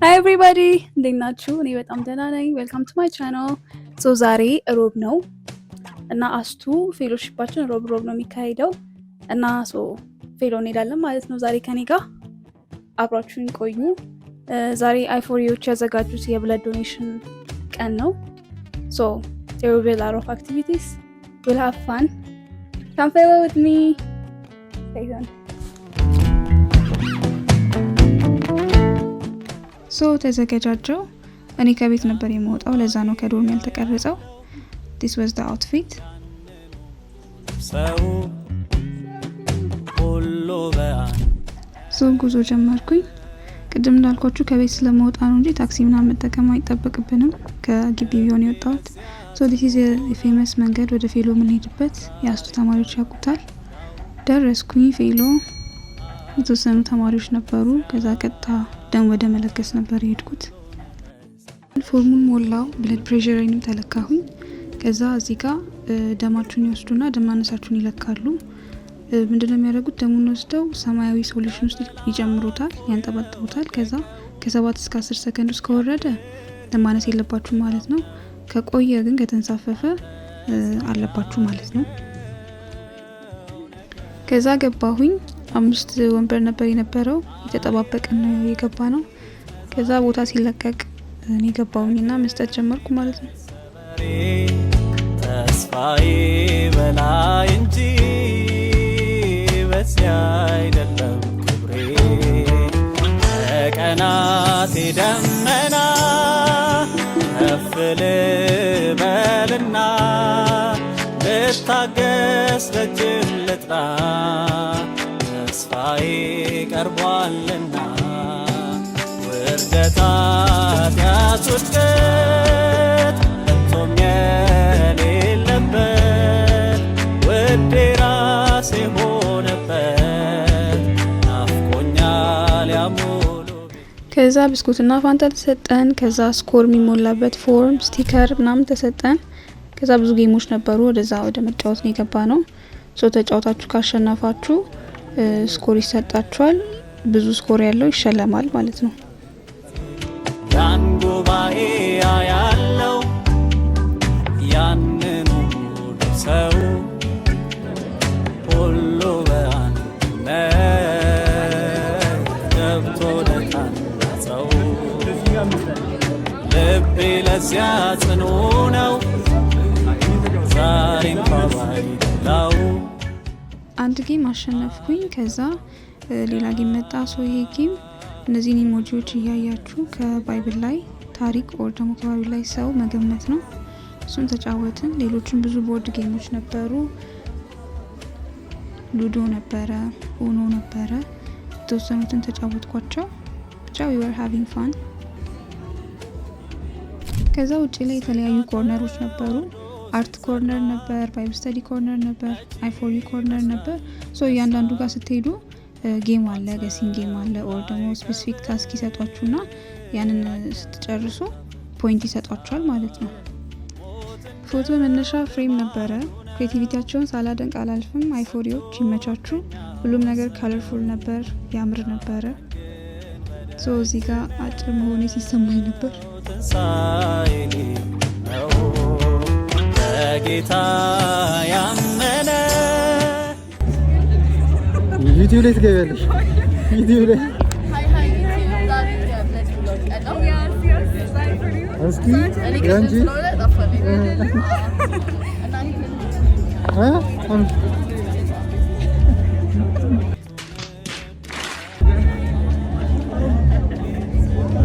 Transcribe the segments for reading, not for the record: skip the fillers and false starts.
Hi everybody, እንዴት ናችሁ? እኔ በጣም ደህና ነኝ። ዌልካም ቱ ማይ ቻናል። ዛሬ ሮብ ነው እና አስቱ ፌሎሺፓችን ሮብ ነው የሚካሄደው እና ፌሎ እንሄዳለን ማለት ነው። ዛሬ ከኔ ጋር አብራችሁን ቆዩ። ዛሬ አይፎሪዎች ያዘጋጁት የብለድ ዶኔሽን ቀን ነው። there will be a lot of activities. We'll have fun. Come follow with me. Stay tuned. ተዘጋጃጀው። እኔ ከቤት ነበር የምወጣው፣ ለዛ ነው ከዶርም ያልተቀረጸው። this was the outfit. ጉዞ ጀመርኩኝ። ቅድም እንዳልኳችሁ ከቤት ስለመውጣ ነው እንጂ ታክሲ ምናምን መጠቀም አይጠበቅብንም። ከግቢ ቢሆን የወጣሁት። this is a famous መንገድ ወደ ፌሎ የምንሄድበት። የአስቱ ተማሪዎች ያውቁታል። ደረስኩኝ ፌሎ። የተወሰኑ ተማሪዎች ነበሩ። ከዛ ቀጥታ ደም ወደ መለገስ ነበር የሄድኩት። ፎርሙን ሞላው፣ ብለድ ፕሬሸሬንም ተለካሁኝ። ከዛ እዚህ ጋር ደማችሁን ይወስዱና ደም ማነሳችሁን ይለካሉ። ምንድነው የሚያደርጉት? ደሙን ወስደው ሰማያዊ ሶሉሽን ውስጥ ይጨምሩታል፣ ያንጠባጥቡታል። ከዛ ከ7 እስከ 10 ሰከንድ ውስጥ ከወረደ ደም ማነስ የለባችሁ ማለት ነው። ከቆየ ግን ከተንሳፈፈ አለባችሁ ማለት ነው። ከዛ ገባሁኝ። 5 ወንበር ነበር የነበረው። የተጠባበቀን ነው የገባ ነው። ከዛ ቦታ ሲለቀቅ እኔ ገባሁኝና መስጠት ጀመርኩ ማለት ነው። ተስፋዬ በላይ እንጂ በዚያ አይደለም ክብሬ፣ ቀናቴ ደመና ከፍ ልበልና ልታገስ ረጅም ልጥራ፣ ተስፋዬ ቀርቧልና ውርደታት ያስወድቀት እንቶም የሌለበት ውዴ ራሴ ሆነበት ናፍቆኛል ያሙሉ። ከዛ ብስኩትና ፋንታ ተሰጠን። ከዛ ስኮር የሚሞላበት ፎርም ስቲከር ምናምን ተሰጠን። ከዛ ብዙ ጌሞች ነበሩ። ወደዛ ወደ መጫወት ነው የገባ ነው። ተጫወታችሁ ካሸነፋችሁ ስኮር ይሰጣችኋል። ብዙ ስኮር ያለው ይሸለማል ማለት ነው። ያን ጉባኤ ያለው ያንኑ ሰው ሁሉ በአንድነት ገብቶ ለታነጸው ልቤ ለዚያ ጽኑ ነው ዛሬም ባይደላው። አንድ ጌም አሸነፍኩኝ። ከዛ ሌላ ጌም መጣ። ይሄ ጌም እነዚህን ኢሞጂዎች እያያችሁ ከባይብል ላይ ታሪክ ወር ደግሞ ከባይብል ላይ ሰው መገመት ነው። እሱን ተጫወትን። ሌሎችም ብዙ ቦርድ ጌሞች ነበሩ። ሉዶ ነበረ፣ ኡኖ ነበረ። የተወሰኑትን ተጫወትኳቸው። ብቻ we were having fun። ከዛ ውጭ ላይ የተለያዩ ኮርነሮች ነበሩ። አርት ኮርነር ነበር፣ ባይብል ስተዲ ኮርነር ነበር፣ አይፎሪ ኮርነር ነበር። እያንዳንዱ ጋር ስትሄዱ ጌም አለ፣ ገሲንግ ጌም አለ። ኦር ደግሞ ስፔሲፊክ ታስክ ይሰጧችሁና ያንን ስትጨርሱ ፖይንት ይሰጧችኋል ማለት ነው። ፎቶ መነሻ ፍሬም ነበረ። ክሬቲቪቲያቸውን ሳላደንቅ አላልፍም። አይፎሪዎች ይመቻችሁ። ሁሉም ነገር ካለርፉል ነበር፣ ያምር ነበረ። እዚህ ጋር አጭር መሆኔ ሲሰማኝ ነበር። ጌታ ያመነ ዩቲዩብ ላይ ትገቢያለሽ። ዩቲዩብ ላይ እስኪ ያንቺ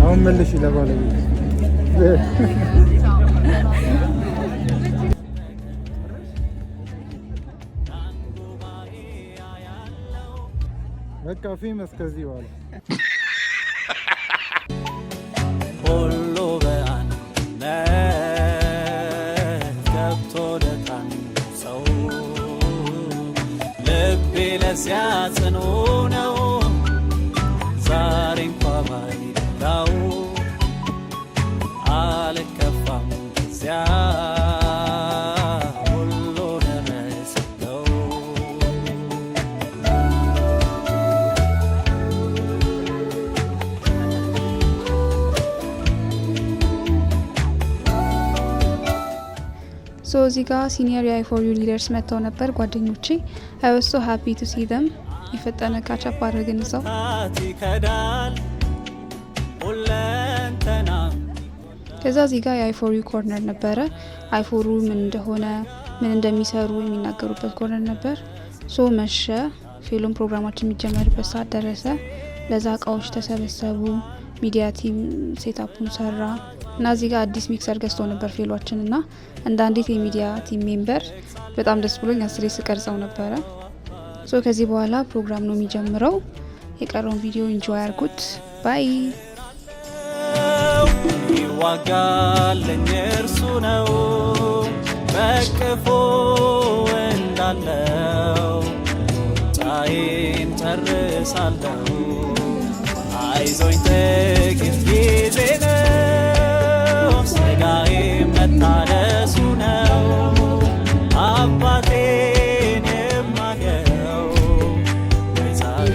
አሁን መልሽ ለባለቤት በቃ ፌመስ ከዚህ በኋላ ሁሉ በአንድነት ገብቶ ለታነጸው ልቤ ለዚያ ጽኑ ነው ዛሬ እንኳ ባይደላው አልከፋም እዚያ ሶ እዚህ ጋር ሲኒየር የአይ4ዩ ሊደርስ መጥተው ነበር ጓደኞቼ። አይ ዋዝ ሶ ሃፒ ቱ ሲ ዘም። የፈጠነ ካቻፕ አድርገን እዛው ይከዳል ሁለንተና ከዛ እዚህ ጋር የአይ4ዩ ኮርነር ነበረ። አይ4ዩ ምን እንደሆነ ምን እንደሚሰሩ የሚናገሩበት ኮርነር ነበር። ሶ መሸ። ፊልም ፕሮግራማችን የሚጀመርበት ሰዓት ደረሰ። ለዛ እቃዎች ተሰበሰቡ። ሚዲያ ቲም ሴታፑን ሰራ እና እዚህ ጋር አዲስ ሚክሰር ገዝቶ ነበር ፊልዋችን እና እንደ አንዲት የሚዲያ ቲም ሜምበር በጣም ደስ ብሎኝ አስሬ ስቀርጸው ነበረ። ሶ ከዚህ በኋላ ፕሮግራም ነው የሚጀምረው። የቀረውን ቪዲዮ ኢንጆይ አርጉት። ባይ። ይዋጋልኝ እርሱ ነው በቅፎ እንዳለው ጫይን ጨርሳለሁ አይዞኝ ጥቂት ጊዜ ነው ስጋዬ መታደሱ ነው አባቴን የማገው ዛሬ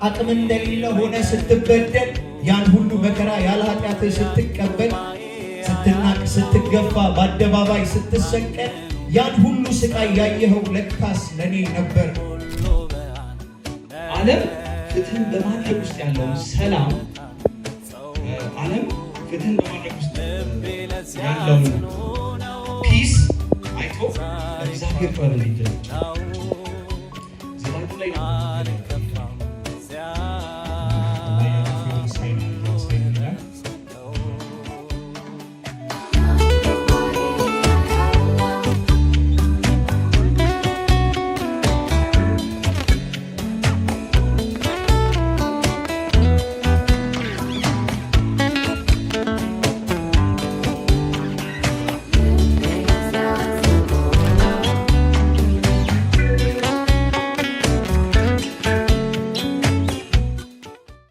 አቅም እንደሌለ ሆነ ስትበደል ያን ሁሉ መከራ ያለ ኃጢአት ስትቀበል ስትናቅ ስትገፋ በአደባባይ ስትሰቀል ያን ሁሉ ስቃይ ያየኸው ለካስ ለኔ ነበር። ዓለም ፍትህን በማድረግ ውስጥ ያለውን ሰላም ዓለም ፍትህን በማድረግ ውስጥ ያለውን ፒስ አይቶ እግዚአብሔር ፈርድ ይችላል።